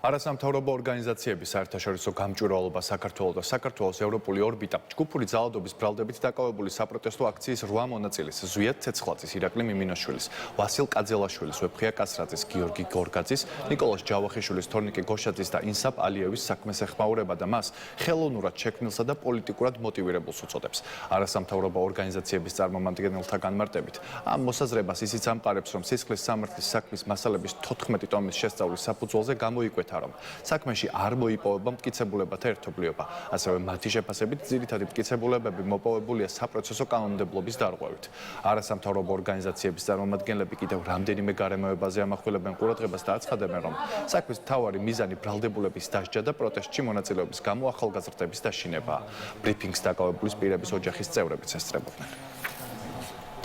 არასამთავრობო ორგანიზაციების საერთაშორისო გამჭვირვალობა საქართველოს და საქართველოს ევროპული ორბიტა ჯგუფური ძალადობის ბრალდებით დაკავებული საპროტესტო აქციის 8 მონაწილის ზვიად ცეცხლაძის, ირაკლი მიმინაშვილის, ვასილ კაძელაშვილის, ვეფხია კასრაძის, გიორგი გორგაძის, ნიკოლოზ ჯავახიშვილის, თორნიკე გოშაძის და ინსაფ ალიევის საქმეს ეხმაურება და მას ხელოვნურად შექმნილსა და პოლიტიკურად მოტივირებულს უწოდებს. არასამთავრობო ორგანიზაციების წარმომადგენელთა განმარტებით ამ მოსაზრებას ისიც ამყარებს, რომ სისხლის სამართლის საქმის მასალების 14 ტომის შესწავლის საფუძველზე გამოიკვეთა, რომ საქმეში არ მოიპოვება მტკიცებულებათა ერთობლიობა, ასევე მათი შეფასებით ძირითადი მტკიცებულებები მოპოვებულია საპროცესო კანონმდებლობის დარღვევით. არასამთავრობო ორგანიზაციების წარმომადგენლები კიდევ რამდენიმე გარემოებაზე ამახვილებენ ყურადღებას და აცხადებენ, რომ საქმის მთავარი მიზანი ბრალდებულების დასჯა და პროტესტში მონაწილეობის გამო ახალგაზრდების დაშინებაა. ბრიფინგს დაკავებული პირების ოჯახის წევრებიც ესწრებოდნენ.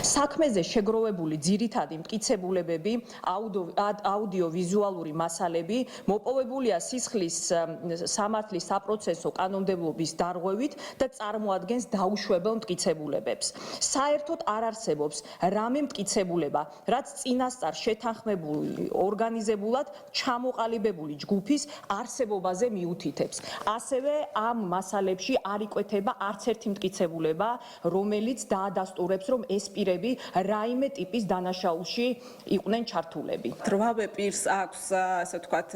საქმეზე შეგროვებული ძირითადი მტკიცებულებები, აუდიო-ვიზუალური მასალები მოპოვებულია სისხლის სამართლის საპროცესო კანონმდებლობის დარღვევით და წარმოადგენს დაუშვებელ მტკიცებულებებს. საერთოდ არ არსებობს რამე მტკიცებულება, რაც წინასწარ შეთანხმებული ორგანიზებულად ჩამოყალიბებული ჯგუფის არსებობაზე მიუთითებს. ასევე ამ მასალებში არ იკვეთება არც ერთი მტკიცებულება, რომელიც დაადასტურებს, რომ ეს პირები რაიმე ტიპის დანაშაულში იყვნენ ჩართულები. 8 პირს აქვს, ასე ვთქვათ,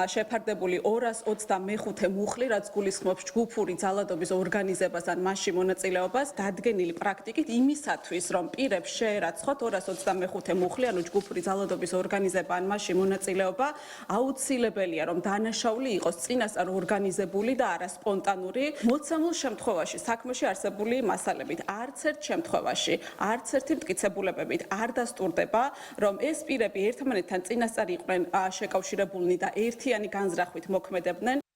შეფარდებული 225 მუხლი, რაც გულისხმობს ჯგუფური ძალადობის ორგანიზებას ან მასში მონაწილეობას, დადგენილი პრაქტიკით იმისათვის, რომ პირებს შეერაცხოთ 225 მუხლი, ანუ ჯგუფური ძალადობის ორგანიზება ან მასში მონაწილეობა, აუცილებელია, რომ დანაშაული იყოს წინასწარ ორგანიზებული და არა სპონტანური. მოცემულ შემთხვევაში საქმეში არსებული მასალებით არც ერთ შემთხვევაში, არც ერთი მტკიცებულებებით არ დასტურდება, რომ ეს პირები ერთმანეთთან წინასწარ იყვნენ შეკავშირებულნი და ერთიანი განზრახვით მოქმედებდნენ.